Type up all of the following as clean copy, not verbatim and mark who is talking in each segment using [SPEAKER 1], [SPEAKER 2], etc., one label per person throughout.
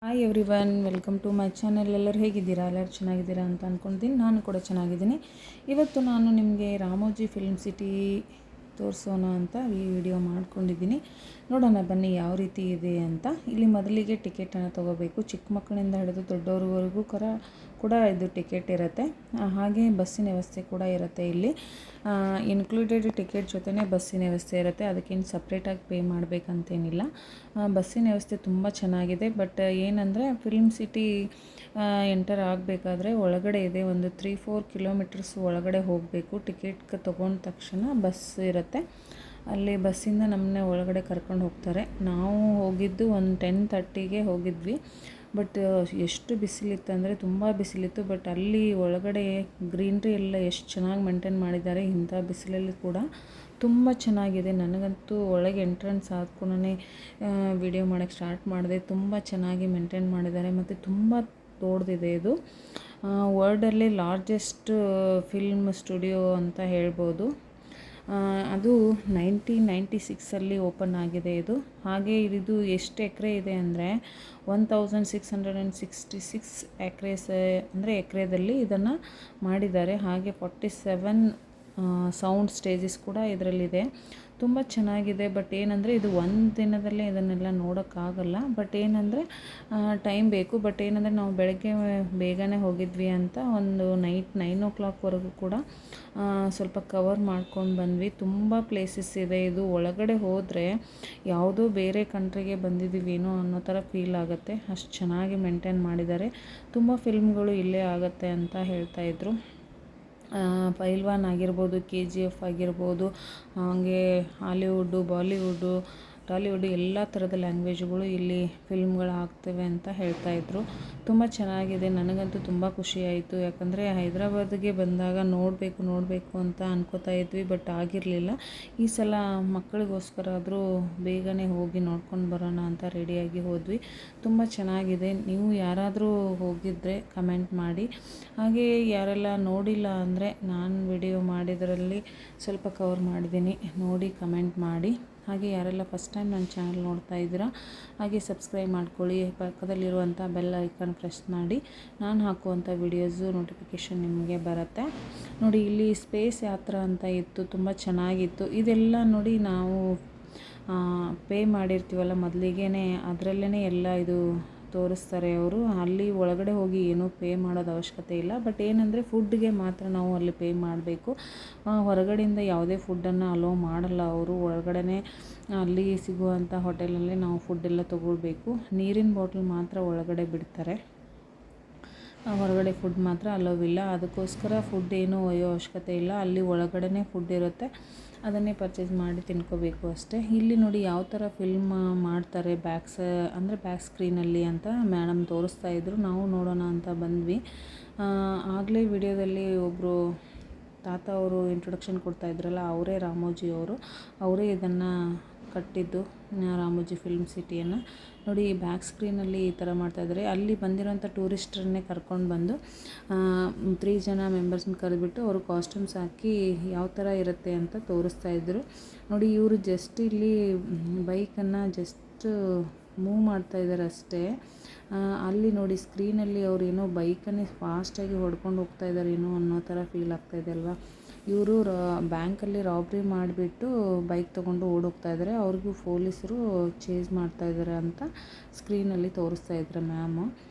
[SPEAKER 1] Hi everyone, welcome to my channel. ಎಲ್ಲರೂ ಹೇಗಿದ್ದೀರಾ? ಎಲ್ಲರೂ ಚೆನ್ನಾಗಿದ್ದೀರಾ ಅಂತ ಅಂದ್ಕೊಳ್ತೀನಿ. ನಾನು ಕೂಡ ಚೆನ್ನಾಗಿದ್ದೀನಿ. ಇವತ್ತು ನಾನು ನಿಮಗೆ ರಾಮೋಜಿ ಫಿಲ್ಮ್ ಸಿಟಿ ತೋರಿಸೋಣ ಅಂತ ಈ ವಿಡಿಯೋ ಮಾಡ್ಕೊಂಡಿದ್ದೀನಿ. ನೋಡೋಣ ಬನ್ನಿ ಯಾವ ರೀತಿ ಇದೆ ಅಂತ. ಇಲ್ಲಿ ಮೊದಲಿಗೆ ಟಿಕೆಟನ್ನು ತೊಗೋಬೇಕು. ಚಿಕ್ಕ ಮಕ್ಕಳಿಂದ ಹಿಡಿದು ದೊಡ್ಡವ್ರವರೆಗೂ ಕೂಡ ಇದು ಟಿಕೆಟ್ ಇರುತ್ತೆ. ಹಾಗೆ ಬಸ್ಸಿನ ವ್ಯವಸ್ಥೆ ಕೂಡ ಇರುತ್ತೆ. ಇಲ್ಲಿ ಇನ್ಕ್ಲೂಡೆಡ್ ಟಿಕೆಟ್ ಜೊತೆನೇ ಬಸ್ಸಿನ ವ್ಯವಸ್ಥೆ ಇರುತ್ತೆ. ಅದಕ್ಕೇನು ಸಪ್ರೇಟಾಗಿ ಪೇ ಮಾಡಬೇಕಂತೇನಿಲ್ಲ. ಬಸ್ಸಿನ ವ್ಯವಸ್ಥೆ ತುಂಬ ಚೆನ್ನಾಗಿದೆ. ಬಟ್ ಏನಂದರೆ ಫಿಲ್ಮ್ ಸಿಟಿ ಎಂಟರ್ ಆಗಬೇಕಾದ್ರೆ ಒಳಗಡೆ ಇದೆ, ಒಂದು 3-4 ಕಿಲೋಮೀಟರ್ಸ್ ಒಳಗಡೆ ಹೋಗಬೇಕು. ಟಿಕೆಟ್ ತೊಗೊಂಡ ತಕ್ಷಣ ಬಸ್ ಇರುತ್ತೆ. ಅಲ್ಲಿ ಬಸ್ಸಿಂದ ನಮ್ಮನ್ನೇ ಒಳಗಡೆ ಕರ್ಕೊಂಡು ಹೋಗ್ತಾರೆ. ನಾವು ಹೋಗಿದ್ದು ಒಂದು 10:30ಗೆ ಹೋಗಿದ್ವಿ. ಬಟ್ ಎಷ್ಟು ಬಿಸಿಲಿತ್ತು ಅಂದರೆ ತುಂಬ ಬಿಸಿಲಿತ್ತು. ಬಟ್ ಅಲ್ಲಿ ಒಳಗಡೆ ಗ್ರೀನ್ರಿ ಎಲ್ಲ ಎಷ್ಟು ಚೆನ್ನಾಗಿ ಮೇಂಟೈನ್ ಮಾಡಿದ್ದಾರೆ. ಇಂಥ ಬಿಸಿಲಲ್ಲಿ ಕೂಡ ತುಂಬ ಚೆನ್ನಾಗಿದೆ. ನನಗಂತೂ ಒಳಗೆ ಎಂಟ್ರೆನ್ಸ್ ಆದ್ಕೂಡಲೇ ವಿಡಿಯೋ ಮಾಡೋಕ್ಕೆ ಸ್ಟಾರ್ಟ್ ಮಾಡಿದೆ. ತುಂಬ ಚೆನ್ನಾಗಿ ಮೇಂಟೈನ್ ಮಾಡಿದ್ದಾರೆ ಮತ್ತು ತುಂಬ ದೊಡ್ಡದಿದೆ. ಇದು ವರ್ಲ್ಡಲ್ಲಿ ಲಾರ್ಜೆಸ್ಟ್ ಫಿಲ್ಮ್ ಸ್ಟುಡಿಯೋ ಅಂತ ಹೇಳ್ಬೋದು. ಅದು 1996 ಓಪನ್ ಆಗಿದೆ ಇದು. ಹಾಗೆ ಇದು ಎಷ್ಟು ಎಕರೆ ಇದೆ ಅಂದರೆ 1666 ಎಕರೆಸ್ ಅಂದರೆ ಎಕರೆದಲ್ಲಿ ಇದನ್ನು ಮಾಡಿದ್ದಾರೆ. ಹಾಗೆ 47 ಸೌಂಡ್ ಸ್ಟೇಜಸ್ ಕೂಡ ಇದರಲ್ಲಿದೆ. ತುಂಬ ಚೆನ್ನಾಗಿದೆ. ಬಟ್ ಏನಂದರೆ ಇದು ಒಂದು ದಿನದಲ್ಲೇ ಇದನ್ನೆಲ್ಲ ನೋಡೋಕ್ಕಾಗಲ್ಲ. ಬಟ್ ಏನಂದರೆ ಟೈಮ್ ಬೇಕು. ಬಟ್ ಏನಂದರೆ ನಾವು ಬೆಳಗ್ಗೆ ಬೇಗನೆ ಹೋಗಿದ್ವಿ ಅಂತ ಒಂದು ನೈಟ್ 9 o'clockವರೆಗೂ ಕೂಡ ಸ್ವಲ್ಪ ಕವರ್ ಮಾಡ್ಕೊಂಡು ಬಂದ್ವಿ. ತುಂಬ ಪ್ಲೇಸಸ್ ಇದೆ. ಇದು ಒಳಗಡೆ ಹೋದರೆ ಯಾವುದೋ ಬೇರೆ ಕಂಟ್ರಿಗೆ ಬಂದಿದ್ದೀವೇನೋ ಅನ್ನೋ ಥರ ಫೀಲ್ ಆಗುತ್ತೆ. ಅಷ್ಟು ಚೆನ್ನಾಗಿ ಮೇಂಟೈನ್ ಮಾಡಿದ್ದಾರೆ. ತುಂಬ ಫಿಲ್ಮ್ಗಳು ಇಲ್ಲೇ ಆಗುತ್ತೆ ಅಂತ ಹೇಳ್ತಾಯಿದ್ರು. ಪೈಲ್ವಾನ್ ಆಗಿರ್ಬೋದು, KGF ಆಗಿರ್ಬೋದು, ಹಾಗೆ ಹಾಲಿವುಡ್ಡು, ಬಾಲಿವುಡ್ಡು, ಟಾಲಿವುಡ್ಡು ಎಲ್ಲ ಥರದ ಲ್ಯಾಂಗ್ವೇಜ್ಗಳು ಇಲ್ಲಿ ಫಿಲ್ಮ್ಗಳು ಆಗ್ತವೆ ಅಂತ ಹೇಳ್ತಾಯಿದ್ರು. ತುಂಬ ಚೆನ್ನಾಗಿದೆ. ನನಗಂತೂ ತುಂಬ ಖುಷಿಯಾಯಿತು. ಯಾಕಂದರೆ ಹೈದ್ರಾಬಾದಿಗೆ ಬಂದಾಗ ನೋಡಬೇಕು ಅಂತ ಅನ್ಕೋತಾ ಇದ್ವಿ. ಬಟ್ ಆಗಿರಲಿಲ್ಲ. ಈ ಸಲ ಮಕ್ಕಳಿಗೋಸ್ಕರ ಆದರೂ ಬೇಗನೆ ಹೋಗಿ ನೋಡ್ಕೊಂಡು ಬರೋಣ ಅಂತ ರೆಡಿಯಾಗಿ ಹೋದ್ವಿ. ತುಂಬ ಚೆನ್ನಾಗಿದೆ. ನೀವು ಯಾರಾದರೂ ಹೋಗಿದ್ದರೆ ಕಮೆಂಟ್ ಮಾಡಿ. ಹಾಗೆ ಯಾರೆಲ್ಲ ನೋಡಿಲ್ಲ ಅಂದರೆ ನಾನು ವಿಡಿಯೋ ಮಾಡಿದ್ರಲ್ಲಿ ಸ್ವಲ್ಪ ಕವರ್ ಮಾಡಿದ್ದೀನಿ, ನೋಡಿ ಕಮೆಂಟ್ ಮಾಡಿ. ಹಾಗೆ ಯಾರೆಲ್ಲ ಫಸ್ಟ್ ಟೈಮ್ ನನ್ನ ಚಾನಲ್ ನೋಡ್ತಾ ಇದ್ದೀರಾ ಹಾಗೆ ಸಬ್ಸ್ಕ್ರೈಬ್ ಮಾಡ್ಕೊಳ್ಳಿ. ಪಕ್ಕದಲ್ಲಿರುವಂಥ ಬೆಲ್ ಐಕಾನ್ ಪ್ರೆಸ್ ಮಾಡಿ. ನಾನು ಹಾಕುವಂಥ ವಿಡಿಯೋಸು ನೋಟಿಫಿಕೇಷನ್ ನಿಮಗೆ ಬರುತ್ತೆ. ನೋಡಿ ಇಲ್ಲಿ ಸ್ಪೇಸ್ ಯಾತ್ರಾ ಅಂತ ಇತ್ತು, ತುಂಬ ಚೆನ್ನಾಗಿತ್ತು. ಇದೆಲ್ಲ ನೋಡಿ ನಾವು ಪೇ ಮಾಡಿರ್ತೀವಲ್ಲ ಮೊದಲಿಗೆ, ಅದರಲ್ಲೇ ಎಲ್ಲ ಇದು ತೋರಿಸ್ತಾರೆ ಅವರು. ಅಲ್ಲಿ ಒಳಗಡೆ ಹೋಗಿ ಏನೂ ಪೇ ಮಾಡೋದು ಅವಶ್ಯಕತೆ ಇಲ್ಲ. ಬಟ್ ಏನಂದರೆ ಫುಡ್ಗೆ ಮಾತ್ರ ನಾವು ಅಲ್ಲಿ ಪೇ ಮಾಡಬೇಕು. ಹೊರಗಡೆಯಿಂದ ಯಾವುದೇ ಫುಡ್ಡನ್ನು ಅಲೋ ಮಾಡಲ್ಲ ಅವರು. ಒಳಗಡೆ ಅಲ್ಲಿ ಸಿಗುವಂಥ ಹೋಟೆಲಲ್ಲೇ ನಾವು ಫುಡ್ಡೆಲ್ಲ ತೊಗೊಳ್ಬೇಕು. ನೀರಿನ ಬಾಟ್ಲ್ ಮಾತ್ರ ಒಳಗಡೆ ಬಿಡ್ತಾರೆ. ಹೊರಗಡೆ ಫುಡ್ ಮಾತ್ರ ಅಲೋವಿಲ್ಲ. ಅದಕ್ಕೋಸ್ಕರ ಫುಡ್ ಏನೂ ಒಯ್ಯೋ ಅವಶ್ಯಕತೆ ಇಲ್ಲ. ಅಲ್ಲಿ ಒಳಗಡೆ ಫುಡ್ ಇರುತ್ತೆ, ಅದನ್ನೇ ಪರ್ಚೇಸ್ ಮಾಡಿ ತಿನ್ಕೋಬೇಕು ಅಷ್ಟೇ. ಇಲ್ಲಿ ನೋಡಿ ಯಾವ ಥರ ಫಿಲ್ಮ್ ಮಾಡ್ತಾರೆ ಬ್ಯಾಕ್ ಸ್ಕ್ರೀನಲ್ಲಿ ಅಂತ ಮೇಡಮ್ ತೋರಿಸ್ತಾ ಇದ್ರು. ನಾವು ನೋಡೋಣ ಅಂತ ಬಂದ್ವಿ. ಆಗಲೇ ವಿಡಿಯೋದಲ್ಲಿ ಒಬ್ಬರು ತಾತ ಅವರು ಇಂಟ್ರೊಡಕ್ಷನ್ ಕೊಡ್ತಾ ಇದ್ರಲ್ಲ, ಅವರೇ ರಾಮೋಜಿ ಅವರು. ಅವರೇ ಇದನ್ನು ಕಟ್ಟಿದ್ದು ರಾಮೋಜಿ ಫಿಲ್ಮ್ ಸಿಟಿಯನ್ನು. ನೋಡಿ ಬ್ಯಾಕ್ ಸ್ಕ್ರೀನಲ್ಲಿ ಈ ಥರ ಮಾಡ್ತಾಯಿದ್ದಾರೆ. ಅಲ್ಲಿ ಬಂದಿರೋಂಥ ಟೂರಿಸ್ಟ್ರನ್ನೇ ಕರ್ಕೊಂಡು ಬಂದು 3 ಜನ ಮೆಂಬರ್ಸ್ನ ಕರೆದುಬಿಟ್ಟು ಅವರು ಕಾಸ್ಟ್ಯೂಮ್ಸ್ ಹಾಕಿ ಯಾವ ಥರ ಇರುತ್ತೆ ಅಂತ ತೋರಿಸ್ತಾಯಿದ್ರು. ನೋಡಿ ಇವರು ಜಸ್ಟ್ ಇಲ್ಲಿ ಬೈಕನ್ನು ಜಸ್ಟ್ ಮೂವ್ ಮಾಡ್ತಾಯಿದ್ದಾರೆ ಅಷ್ಟೇ. ಅಲ್ಲಿ ನೋಡಿ ಸ್ಕ್ರೀನಲ್ಲಿ ಅವ್ರು ಏನೋ ಬೈಕನ್ನೇ ಫಾಸ್ಟಾಗಿ ಹೊಡ್ಕೊಂಡು ಹೋಗ್ತಾ ಇದ್ದಾರೇನೋ ಅನ್ನೋ ಥರ ಫೀಲ್ ಆಗ್ತಾಯಿದೆ ಅಲ್ವಾ. ಇವರು ಬ್ಯಾಂಕಲ್ಲಿ ರಾಬ್ರಿ ಮಾಡಿಬಿಟ್ಟು ಬೈಕ್ ತೊಗೊಂಡು ಓಡೋಗ್ತಾ ಇದ್ದಾರೆ. ಅವ್ರಿಗೂ ಪೊಲೀಸರು ಚೇಸ್ ಮಾಡ್ತಾಯಿದ್ದಾರೆ ಅಂತ ಸ್ಕ್ರೀನಲ್ಲಿ ತೋರಿಸ್ತಾ ಇದ್ದಾರೆ ಮ್ಯಾಮು.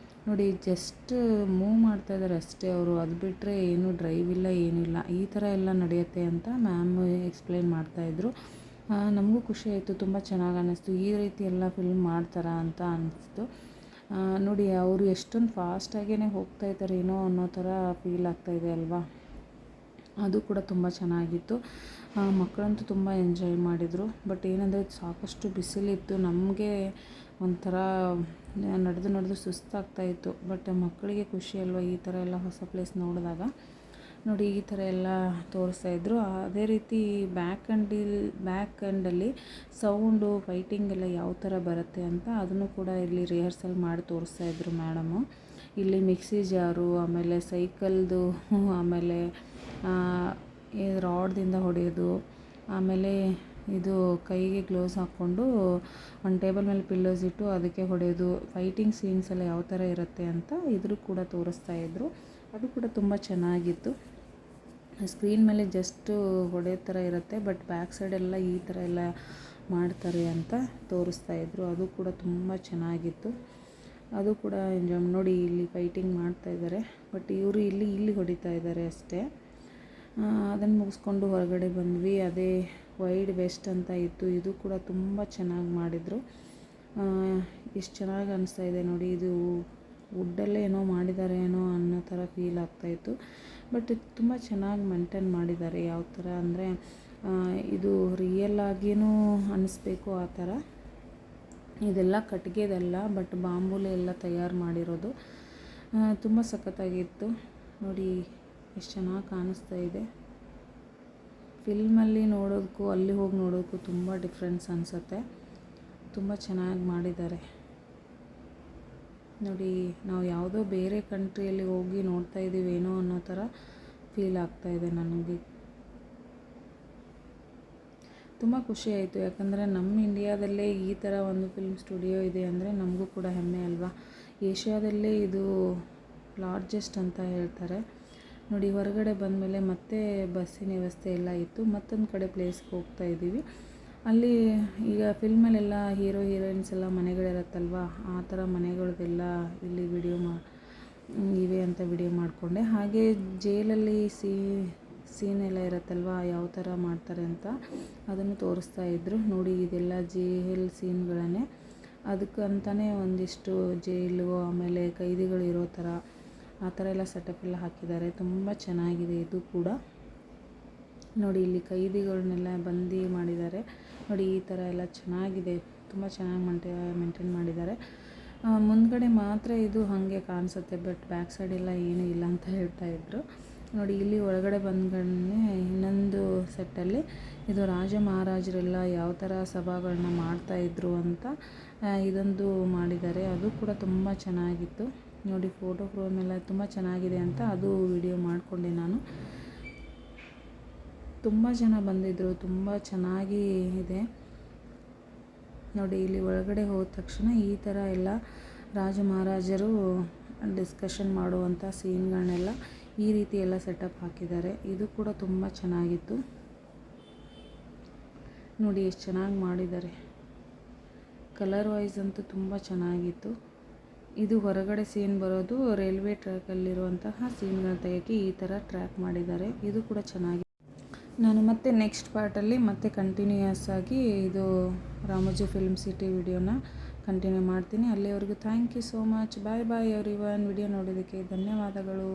[SPEAKER 1] ನೋಡಿ ಜಸ್ಟ್ ಮೂವ್ ಮಾಡ್ತಾಯಿದ್ದಾರೆ ಅಷ್ಟೇ ಅವರು. ಅದು ಬಿಟ್ಟರೆ ಏನೂ ಡ್ರೈವ್ ಇಲ್ಲ, ಏನಿಲ್ಲ. ಈ ಥರ ಎಲ್ಲ ನಡೆಯುತ್ತೆ ಅಂತ ಮ್ಯಾಮ್ ಎಕ್ಸ್ಪ್ಲೈನ್ ಮಾಡ್ತಾಯಿದ್ರು. ನಮಗೂ ಖುಷಿ ಆಯಿತು, ತುಂಬ ಚೆನ್ನಾಗಿ ಅನ್ನಿಸ್ತು. ಈ ರೀತಿ ಎಲ್ಲ ಫಿಲ್ಮ್ ಮಾಡ್ತಾರಾ ಅಂತ ಅನ್ನಿಸ್ತು. ನೋಡಿ ಅವರು ಎಷ್ಟೊಂದು ಫಾಸ್ಟಾಗೇ ಹೋಗ್ತಾ ಇದ್ದಾರೆ ಏನೋ ಅನ್ನೋ ಥರ ಫೀಲ್ ಆಗ್ತಾಯಿದೆ ಅಲ್ವಾ. ಅದು ಕೂಡ ತುಂಬ ಚೆನ್ನಾಗಿತ್ತು. ಮಕ್ಕಳಂತೂ ತುಂಬ ಎಂಜಾಯ್ ಮಾಡಿದರು. ಬಟ್ ಏನಂದರೆ ಸಾಕಷ್ಟು ಬಿಸಿಲಿತ್ತು. ನಮಗೆ ಒಂಥರ ನಡೆದು ಸುಸ್ತಾಗ್ತಾಯಿತ್ತು. ಬಟ್ ಮಕ್ಕಳಿಗೆ ಖುಷಿ ಅಲ್ವಾ ಈ ಥರ ಎಲ್ಲ ಹೊಸ ಪ್ಲೇಸ್ ನೋಡಿದಾಗ. ನೋಡಿ ಈ ಥರ ಎಲ್ಲ ತೋರಿಸ್ತಾಯಿದ್ರು. ಅದೇ ರೀತಿ ಬ್ಯಾಕ್ ಎಂಡಲ್ಲಿ ಸೌಂಡು ಫೈಟಿಂಗ್ ಎಲ್ಲ ಯಾವ ಥರ ಬರುತ್ತೆ ಅಂತ ಅದನ್ನು ಕೂಡ ಇಲ್ಲಿ ರಿಹರ್ಸಲ್ ಮಾಡಿ ತೋರಿಸ್ತಾಯಿದ್ರು ಮೇಡಮು. ಇಲ್ಲಿ ಮಿಕ್ಸಿ ಜಾರು, ಆಮೇಲೆ ಸೈಕಲ್ದು, ಆಮೇಲೆ ರಾಡ್ದಿಂದ ಹೊಡೆಯೋದು, ಆಮೇಲೆ ಇದು ಕೈಗೆ ಗ್ಲೌಸ್ ಹಾಕ್ಕೊಂಡು ಒಂದು ಟೇಬಲ್ ಮೇಲೆ ಪಿಲ್ಲೋಸ್ ಇಟ್ಟು ಅದಕ್ಕೆ ಹೊಡೆಯೋದು, ಫೈಟಿಂಗ್ ಸೀನ್ಸ್ ಎಲ್ಲ ಯಾವ ಥರ ಇರುತ್ತೆ ಅಂತ ಇದ್ರೂ ಕೂಡ ತೋರಿಸ್ತಾಯಿದ್ರು. ಅದು ಕೂಡ ತುಂಬ ಚೆನ್ನಾಗಿತ್ತು. ಸ್ಕ್ರೀನ್ ಮೇಲೆ ಜಸ್ಟು ಹೊಡೆಯೋ ಥರ ಇರುತ್ತೆ, ಬಟ್ ಬ್ಯಾಕ್ ಸೈಡೆಲ್ಲ ಈ ಥರ ಎಲ್ಲ ಮಾಡ್ತಾರೆ ಅಂತ ತೋರಿಸ್ತಾಯಿದ್ರು. ಅದು ಕೂಡ ತುಂಬ ಚೆನ್ನಾಗಿತ್ತು. ಅದು ಕೂಡ ಎಂಜಾಯ್ ನೋಡಿ. ಇಲ್ಲಿ ಫೈಟಿಂಗ್ ಮಾಡ್ತಾಯಿದ್ದಾರೆ, ಬಟ್ ಇವರು ಇಲ್ಲಿ ಹೊಡಿತಾ ಇದ್ದಾರೆ ಅಷ್ಟೇ. ಅದನ್ನು ಮುಗಿಸ್ಕೊಂಡು ಹೊರಗಡೆ ಬಂದ್ವಿ. ಅದೇ ವೈಡ್ ವೆಸ್ಟ್ ಅಂತ ಇತ್ತು, ಇದು ಕೂಡ ತುಂಬ ಚೆನ್ನಾಗಿ ಮಾಡಿದರು. ಎಷ್ಟು ಚೆನ್ನಾಗಿ ಅನಿಸ್ತಾ ಇದೆ ನೋಡಿ. ಇದು ವುಡ್ಡಲ್ಲೇ ಏನೋ ಮಾಡಿದ್ದಾರೆ ಏನೋ ಅನ್ನೋ ಥರ ಫೀಲ್ ಆಗ್ತಾಯಿತ್ತು. ಬಟ್ ತುಂಬ ಚೆನ್ನಾಗಿ ಮೇಂಟೈನ್ ಮಾಡಿದ್ದಾರೆ. ಯಾವ ಥರ ಅಂದರೆ ಇದು ರಿಯಲ್ ಆಗಿಯೂ ಅನ್ನಿಸ್ಬೇಕು ಆ ಥರ. ಇದೆಲ್ಲ ಕಟ್ಟಿಗೆದಲ್ಲ, ಬಟ್ ಬಾಂಬೂಲೆ ಎಲ್ಲ ತಯಾರು ಮಾಡಿರೋದು. ತುಂಬ ಸಖತ್ತಾಗಿತ್ತು ನೋಡಿ. ಎಷ್ಟು ಚೆನ್ನಾಗಿ ಕಾಣಿಸ್ತಾ ಇದೆ. ಫಿಲ್ಮಲ್ಲಿ ನೋಡೋದಕ್ಕೂ ಅಲ್ಲಿ ಹೋಗಿ ನೋಡೋದಕ್ಕೂ ತುಂಬ ಡಿಫ್ರೆನ್ಸ್ ಅನಿಸುತ್ತೆ. ತುಂಬ ಚೆನ್ನಾಗಿ ಮಾಡಿದ್ದಾರೆ ನೋಡಿ. ನಾವು ಯಾವುದೋ ಬೇರೆ ಕಂಟ್ರಿಯಲ್ಲಿ ಹೋಗಿ ನೋಡ್ತಾ ಇದ್ದೀವೇನೋ ಅನ್ನೋ ಥರ ಫೀಲ್ ಆಗ್ತಾಯಿದೆ ನನಗೆ. ತುಂಬ ಖುಷಿ ಆಯಿತು, ಯಾಕಂದರೆ ನಮ್ಮ ಇಂಡಿಯಾದಲ್ಲೇ ಈ ಥರ ಒಂದು ಫಿಲ್ಮ್ ಸ್ಟುಡಿಯೋ ಇದೆ ಅಂದರೆ ನಮಗೂ ಕೂಡ ಹೆಮ್ಮೆ ಅಲ್ವಾ. ಏಷ್ಯಾದಲ್ಲೇ ಇದು ಲಾರ್ಜೆಸ್ಟ್ ಅಂತ ಹೇಳ್ತಾರೆ ನೋಡಿ. ಹೊರಗಡೆ ಬಂದಮೇಲೆ ಮತ್ತೆ ಬಸ್ಸಿನ ವ್ಯವಸ್ಥೆ ಎಲ್ಲ ಇತ್ತು. ಮತ್ತೊಂದು ಕಡೆ ಪ್ಲೇಸ್ಗೆ ಹೋಗ್ತಾ ಇದ್ದೀವಿ. ಅಲ್ಲಿ ಈಗ ಫಿಲ್ಮಲ್ಲೆಲ್ಲ ಹೀರೋ ಹೀರೋಯಿನ್ಸ್ ಎಲ್ಲ ಮನೆಗಳಿರತ್ತಲ್ವ, ಆ ಥರ ಮನೆಗಳದ್ದೆಲ್ಲ ಇಲ್ಲಿ ಇವೆ ಅಂತ ವಿಡಿಯೋ ಮಾಡಿಕೊಂಡೆ. ಹಾಗೆ ಜೈಲಲ್ಲಿ ಸೀನ್ ಎಲ್ಲ ಇರುತ್ತಲ್ವ, ಯಾವ ಥರ ಮಾಡ್ತಾರೆ ಅಂತ ಅದನ್ನು ತೋರಿಸ್ತಾ ಇದ್ದರು ನೋಡಿ. ಇದೆಲ್ಲ ಜೈಲ್ ಸೀನ್ಗಳನ್ನೇ, ಅದಕ್ಕಂತಲೇ ಒಂದಿಷ್ಟು ಜೈಲು ಆಮೇಲೆ ಕೈದಿಗಳು ಇರೋ ಥರ ಆ ಥರ ಎಲ್ಲ ಸೆಟಪ್ ಎಲ್ಲ ಹಾಕಿದ್ದಾರೆ. ತುಂಬ ಚೆನ್ನಾಗಿದೆ ಇದು ಕೂಡ ನೋಡಿ. ಇಲ್ಲಿ ಕೈದಿಗಳನ್ನೆಲ್ಲ ಬಂದಿ ಮಾಡಿದ್ದಾರೆ ನೋಡಿ. ಈ ಥರ ಎಲ್ಲ ಚೆನ್ನಾಗಿದೆ, ತುಂಬ ಚೆನ್ನಾಗಿ ಮೇಂಟೈನ್ ಮಾಡಿದ್ದಾರೆ. ಮುಂದ್ಗಡೆ ಮಾತ್ರ ಇದು ಹಾಗೆ ಕಾಣಿಸುತ್ತೆ, ಬಟ್ ಬ್ಯಾಕ್ ಸೈಡ್ ಎಲ್ಲ ಏನೂ ಇಲ್ಲ ಅಂತ ಹೇಳ್ತಾಯಿದ್ರು ನೋಡಿ. ಇಲ್ಲಿ ಒಳಗಡೆ ಬಂದ್ಗಡೆ ಇನ್ನೊಂದು ಸೆಟ್ಟಲ್ಲಿ ಇದು ರಾಜ ಮಹಾರಾಜರೆಲ್ಲ ಯಾವ ಥರ ಸಭಾಗಳನ್ನ ಮಾಡ್ತಾಯಿದ್ರು ಅಂತ ಇದೊಂದು ಮಾಡಿದ್ದಾರೆ. ಅದು ಕೂಡ ತುಂಬ ಚೆನ್ನಾಗಿತ್ತು ನೋಡಿ. ಫೋಟೋ ಫ್ರೇಮ್ ಎಲ್ಲ ತುಂಬ ಚೆನ್ನಾಗಿದೆ ಅಂತ ಅದು ವಿಡಿಯೋ ಮಾಡಿಕೊಂಡೆ ನಾನು. ತುಂಬ ಜನ ಬಂದಿದ್ದರು, ತುಂಬ ಚೆನ್ನಾಗಿ ಇದೆ ನೋಡಿ. ಇಲ್ಲಿ ಒಳಗಡೆ ಹೋದ ತಕ್ಷಣ ಈ ಥರ ಎಲ್ಲ ರಾಜ ಮಹಾರಾಜರು ಡಿಸ್ಕಷನ್ ಮಾಡುವಂಥ ಸೀನ್ಗಳನ್ನೆಲ್ಲ ಈ ರೀತಿ ಎಲ್ಲ ಸೆಟಪ್ ಹಾಕಿದ್ದಾರೆ. ಇದು ಕೂಡ ತುಂಬ ಚೆನ್ನಾಗಿತ್ತು ನೋಡಿ. ಎಷ್ಟು ಚೆನ್ನಾಗಿ ಮಾಡಿದ್ದಾರೆ. ಕಲರ್ ವೈಸ್ ಅಂತೂ ತುಂಬ ಚೆನ್ನಾಗಿತ್ತು. ಇದು ಹೊರಗಡೆ ಸೀನ್ ಬರೋದು ರೈಲ್ವೆ ಟ್ರ್ಯಾಕಲ್ಲಿರುವಂತಹ ಸೀನ್ಗಳನ್ನ ತೆಗೆಯೋಕ್ಕೆ ಈ ಥರ ಟ್ರ್ಯಾಕ್ ಮಾಡಿದ್ದಾರೆ. ಇದು ಕೂಡ ಚೆನ್ನಾಗಿ. ನಾನು ಮತ್ತೆ ನೆಕ್ಸ್ಟ್ ಪಾರ್ಟಲ್ಲಿ ಮತ್ತೆ ಕಂಟಿನ್ಯೂಯಸ್ ಆಗಿ ಇದು ರಾಮೋಜಿ ಫಿಲ್ಮ್ ಸಿಟಿ ವಿಡಿಯೋನ ಕಂಟಿನ್ಯೂ ಮಾಡ್ತೀನಿ. ಅಲ್ಲಿವರೆಗೂ thank you so much. Bye bye everyone. Video ನೋಡೋದಕ್ಕೆ ಧನ್ಯವಾದಗಳು.